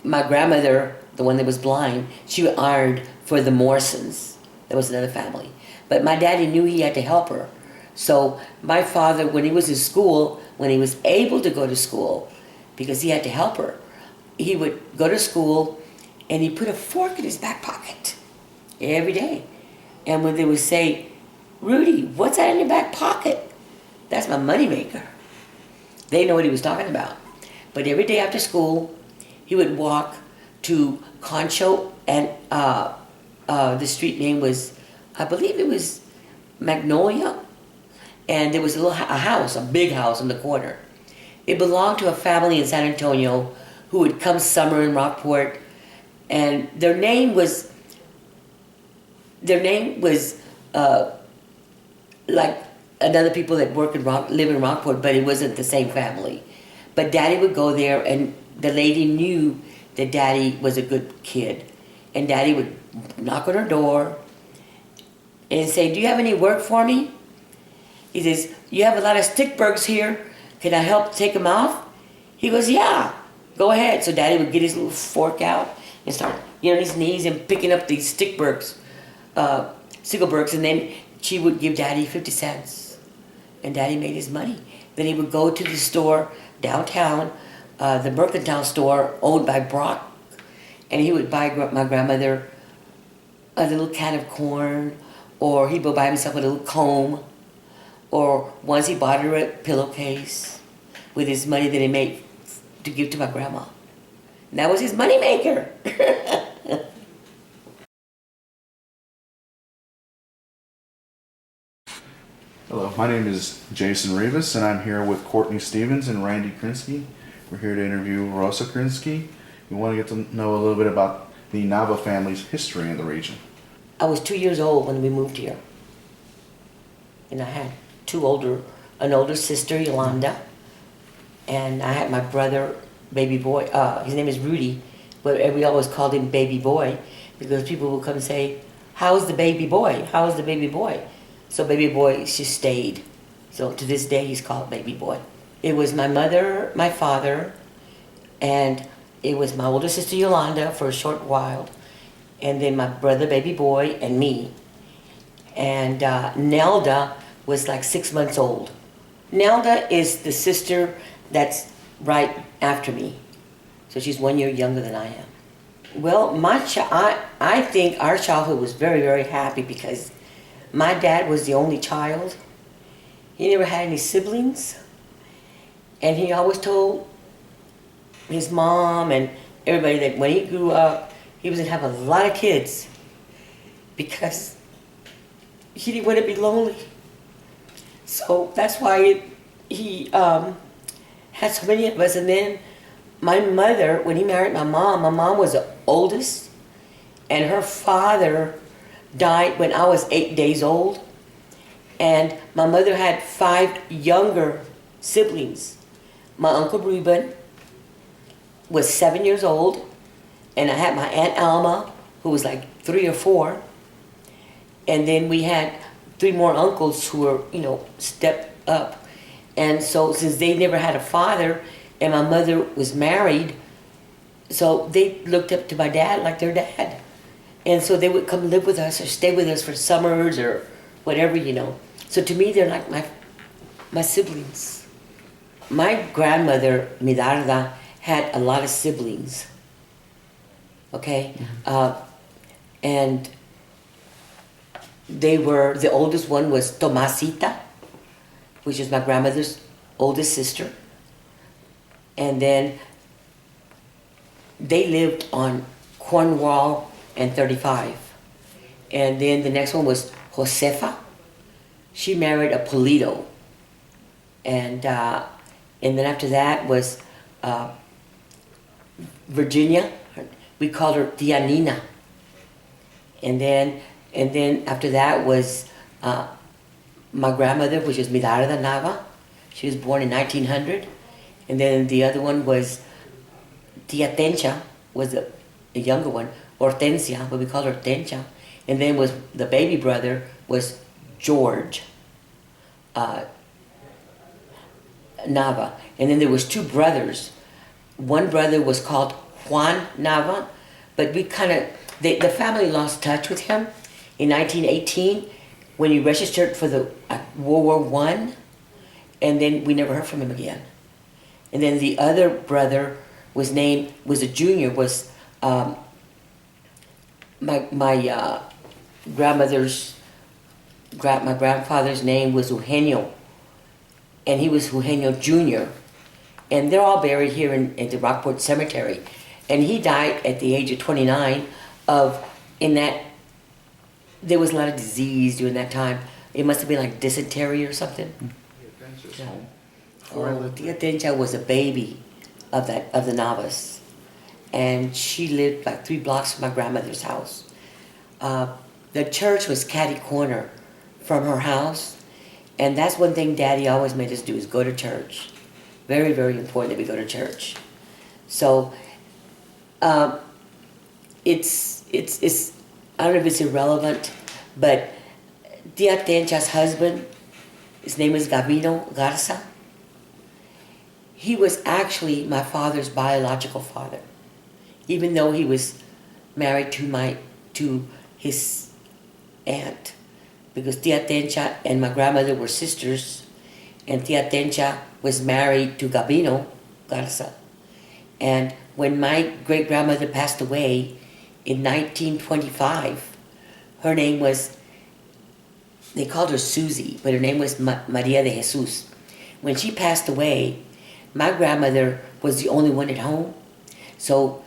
my grandmother, the one that was blind, she ironed for the Morrisons. That was another family. But my daddy knew he had to help her. So my father, when he was in school, when he was able to go to school, because he had to help her, he would go to school and he put a fork in his back pocket every day. And when they would say, Rudy, what's that in your back pocket? That's my moneymaker. They know what he was talking about. But every day after school, he would walk to Concho, and the street name was, I believe it was Magnolia, and there was a house, a big house on the corner. It belonged to a family in San Antonio who would come summer in Rockport, and their name was like another people that live in Rockport, but it wasn't the same family. But Daddy would go there, and the lady knew that Daddy was a good kid, and Daddy would knock on her door and say, "Do you have any work for me?" He says, "You have a lot of stickburgs here. Can I help take them off?" He goes, "Yeah, go ahead." So Daddy would get his little fork out and start on his knees and picking up these stickburgs, sickleburgs, and then she would give Daddy 50 cents. And Daddy made his money. Then he would go to the store downtown, the mercantile store owned by Brock, and he would buy my grandmother a little can of corn, or he'd go buy himself a little comb, or once he bought her a pillowcase with his money that he made to give to my grandma. And that was his money maker. Hello, my name is Jason Rivas, and I'm here with Courtney Stevens and Randy Krinsky. We're here to interview Rosa Krinsky. We want to get to know a little bit about the Nava family's history in the region. I was 2 years old when we moved here. And I had an older sister, Yolanda, and I had my brother, baby boy. His name is Rudy, but we always called him baby boy because people would come and say, "How's the baby boy? How's the baby boy?" So baby boy just stayed. So to this day, he's called baby boy. It was my mother, my father, and it was my older sister Yolanda for a short while, and then my brother, baby boy, and me. And Nelda was like 6 months old. Nelda is the sister that's right after me. So she's 1 year younger than I am. Well, I think our childhood was very, very happy because my dad was the only child. He never had any siblings. And he always told his mom and everybody that when he grew up, he was going to have a lot of kids because he didn't want to be lonely. So that's why he had so many of us. And then my mother, when he married my mom was the oldest, and her father died when I was 8 days old, and my mother had 5 younger siblings. My Uncle Reuben was 7 years old, and I had my Aunt Alma, who was like 3 or 4, and then we had 3 more uncles who were, stepped up. And so since they never had a father, and my mother was married, so they looked up to my dad like their dad. And so they would come live with us or stay with us for summers or whatever, So to me, they're like my siblings. My grandmother, Midarda, had a lot of siblings. Okay? Mm-hmm. And the oldest one was Tomasita, which is my grandmother's oldest sister. And then they lived on Cornwall and 35. And then the next one was Josefa. She married a Polito. And then after that was Virginia. We called her Tia Nina. And then after that was my grandmother, which is Midarda Nava. She was born in 1900. And then the other one was Tia Tencha, was the younger one. Hortensia, but we called her Tencha. And then was the baby brother was George Nava. And then there was 2 brothers. One brother was called Juan Nava, but we kind of, the family lost touch with him in 1918 when he registered for the World War One, and then we never heard from him again. And then the other brother was a junior, was my grandfather's name was Eugenio, and he was Eugenio Jr. And they're all buried here in the Rockport Cemetery. And he died at the age of 29 there was a lot of disease during that time. It must have been like dysentery or something. Yeah. Oh, Tia Tencha was a baby of the Navas. And she lived like 3 blocks from my grandmother's house. The church was catty corner from her house. And that's one thing Daddy always made us do, is go to church. Very, very important that we go to church. So, it's I don't know if it's irrelevant, but Tia Tencha's husband, his name is Gabino Garza. He was actually my father's biological father, even though he was married to his aunt, because Tia Tencha and my grandmother were sisters, and Tia Tencha was married to Gabino Garza. And when my great-grandmother passed away in 1925, her name was, they called her Susie, but her name was Maria de Jesus. When she passed away, my grandmother was the only one at home, so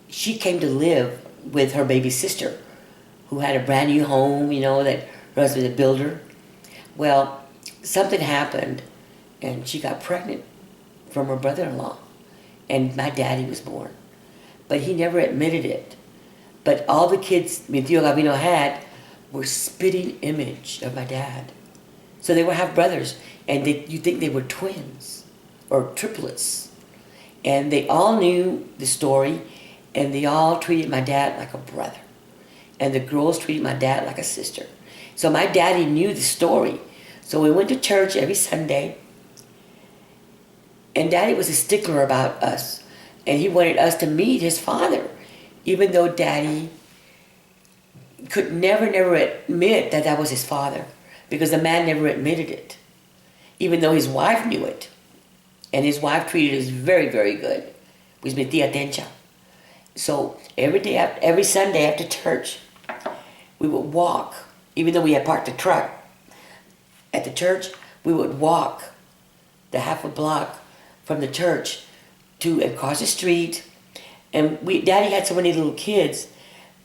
she came to live with her baby sister, who had a brand new home, that her husband was a builder. Well, something happened, and she got pregnant from her brother-in-law, and my daddy was born. But he never admitted it. But all the kids mi tío Gabino had were spitting image of my dad. So they were half brothers, and you think they were twins or triplets. And they all knew the story, and they all treated my dad like a brother. And the girls treated my dad like a sister. So my daddy knew the story. So we went to church every Sunday, and Daddy was a stickler about us, and he wanted us to meet his father, even though Daddy could never admit that was his father, because the man never admitted it, even though his wife knew it. And his wife treated us very, very good, with mi tía Tencha. So every Sunday after church, we would walk, even though we had parked the truck at the church, we would walk the half a block from the church to across the street. And Daddy had so many little kids.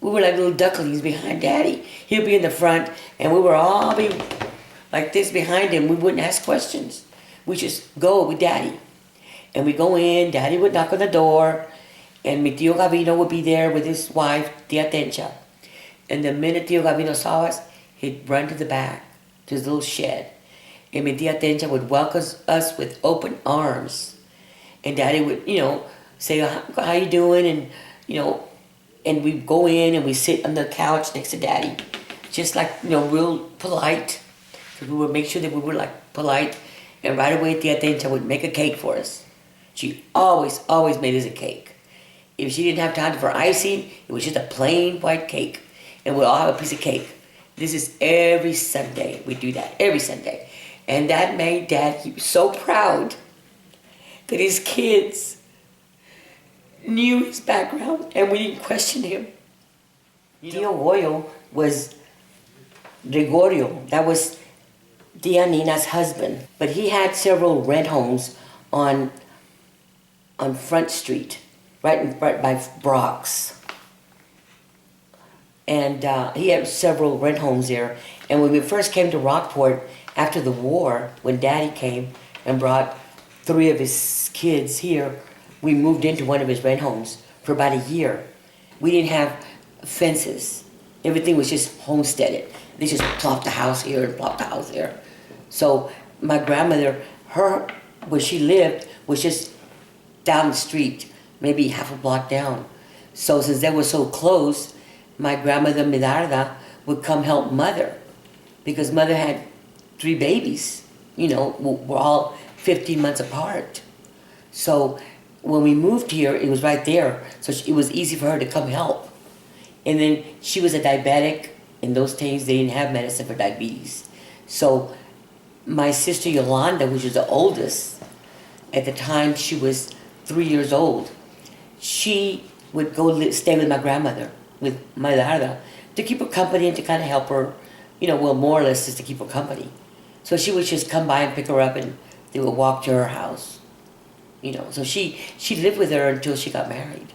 We were like little ducklings behind Daddy. He'd be in the front, and we would all be like this behind him. We wouldn't ask questions. We just go with Daddy. And we go in, Daddy would knock on the door, and mi tío Gabino would be there with his wife, Tia Tencha. And the minute Tío Gabino saw us, he'd run to the back, to his little shed. And mi Tia Tencha would welcome us with open arms. And Daddy would, say, how you doing? And, and we'd go in and we sit on the couch next to Daddy. Just like, real polite. Because we would make sure that we were like polite. And right away, Tia Tencha would make a cake for us. She always made us a cake. If she didn't have time for icing, it was just a plain white cake. And we'd all have a piece of cake. This is every Sunday. We do that every Sunday. And that made Dad so proud that his kids knew his background and we didn't question him. Tio Goyo was Gregorio. That was Tia Nina's husband. But he had several rent homes on Front Street, right by Brock's. And he had several rent homes there. And when we first came to Rockport after the war, when Daddy came and brought 3 of his kids here, we moved into one of his rent homes for about a year. We didn't have fences. Everything was just homesteaded. They just plopped the house here and plopped the house there. So my grandmother, where she lived was just down the street, maybe half a block down. So since they were so close, my grandmother Midarda would come help Mother, because Mother had 3 babies, we're all 15 months apart. So when we moved here, it was right there, so it was easy for her to come help. And then she was a diabetic. In those days, they didn't have medicine for diabetes. So my sister Yolanda, which was the oldest, at the time she was 3 years old, she would go stay with my grandmother, with my Larda, to keep her company and to kind of help her, well, more or less just to keep her company. So she would just come by and pick her up, and they would walk to her house. So she lived with her until she got married.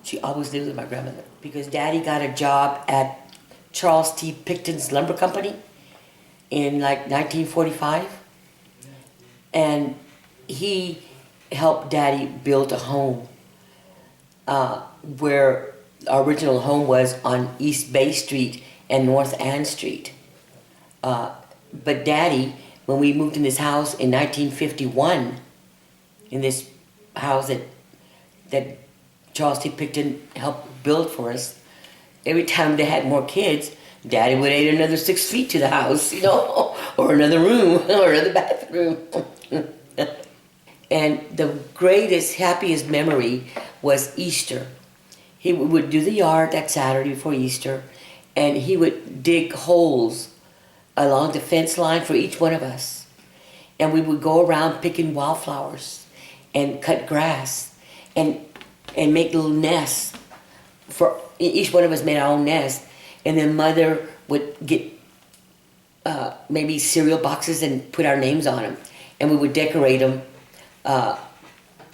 She always lived with my grandmother because Daddy got a job at Charles T. Picton's lumber company in like 1945, and he helped Daddy build a home where our original home was on East Bay Street and North Ann Street. But Daddy, when we moved in this house in 1951, in this house that Charles T. Picton helped build for us, every time they had more kids, Daddy would add another 6 feet to the house, or another room, or another bathroom. And the greatest, happiest memory was Easter. He would do the yard that Saturday before Easter, and he would dig holes along the fence line for each one of us. And we would go around picking wildflowers and cut grass and make little nests. For each one of us made our own nest. And then Mother would get maybe cereal boxes and put our names on them. And we would decorate them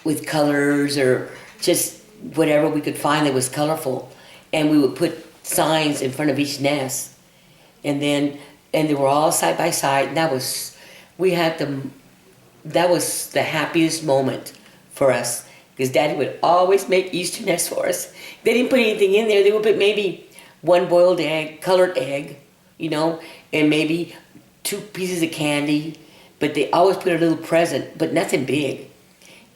with colors or just whatever we could find that was colorful. And we would put signs in front of each nest. And they were all side by side. And that was the happiest moment for us. Because Daddy would always make Easter nests for us. They didn't put anything in there. They would put maybe one boiled egg, colored egg, and maybe 2 pieces of candy. But they always put a little present, but nothing big.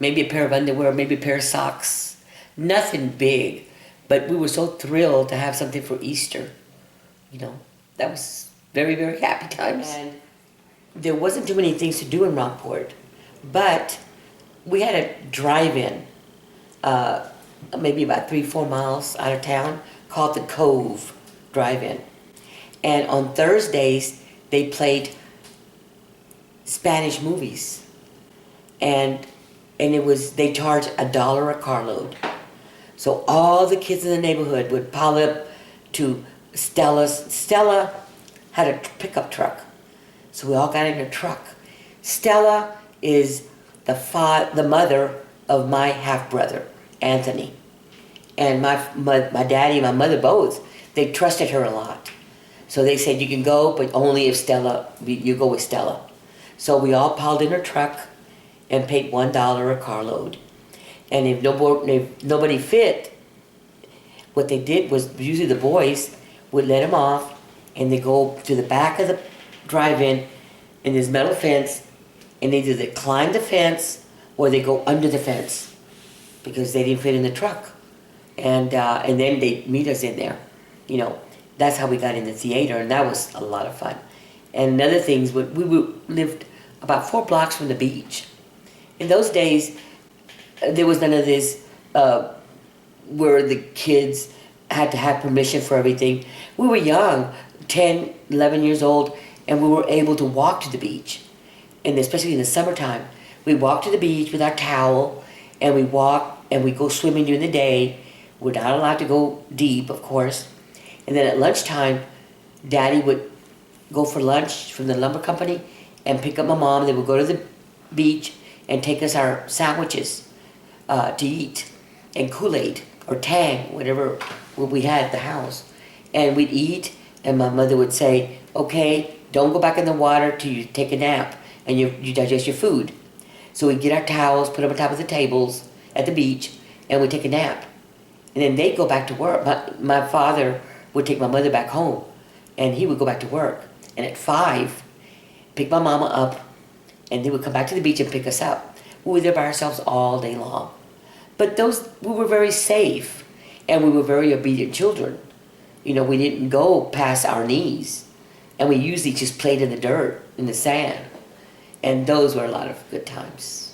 Maybe a pair of underwear, maybe a pair of socks. Nothing big. But we were so thrilled to have something for Easter. That was very, very happy times. And there wasn't too many things to do in Rockport. But we had a drive-in, maybe about 3-4 miles out of town, called the Cove Drive-In. And on Thursdays, they played Spanish movies. And they charged $1 a carload. So all the kids in the neighborhood would pile up to Stella's. Stella had a pickup truck. So we all got in a truck. Stella is the mother of my half-brother, Anthony. And my daddy and my mother both, they trusted her a lot. So they said, you can go, but only if you go with Stella. So we all piled in her truck and paid $1 a carload. And if nobody fit, what they did was, usually the boys would let them off, and they go to the back of the drive-in, and there's metal fence, and either they climb the fence or they go under the fence because they didn't fit in the truck. And then they meet us in there. That's how we got in the theater, and that was a lot of fun. And another thing is, we lived about 4 blocks from the beach. In those days, there was none of this where the kids had to have permission for everything. We were young, 10, 11 years old, and we were able to walk to the beach. And especially in the summertime, we walk to the beach with our towel, and we walk and we go swimming during the day. We're not allowed to go deep, of course. And then at lunchtime, Daddy would go for lunch from the lumber company and pick up my mom. They would go to the beach and take us our sandwiches to eat, and Kool-Aid or Tang, whatever we had at the house. And we'd eat, and my mother would say, okay, don't go back in the water till you take a nap and you digest your food. So we'd get our towels, put them on top of the tables at the beach, and we'd take a nap. And then they'd go back to work. My father would take my mother back home, and he would go back to work. And at 5, pick my mama up, and they would come back to the beach and pick us up. We were there by ourselves all day long. But we were very safe, and we were very obedient children. We didn't go past our knees, and we usually just played in the dirt, in the sand. And those were a lot of good times.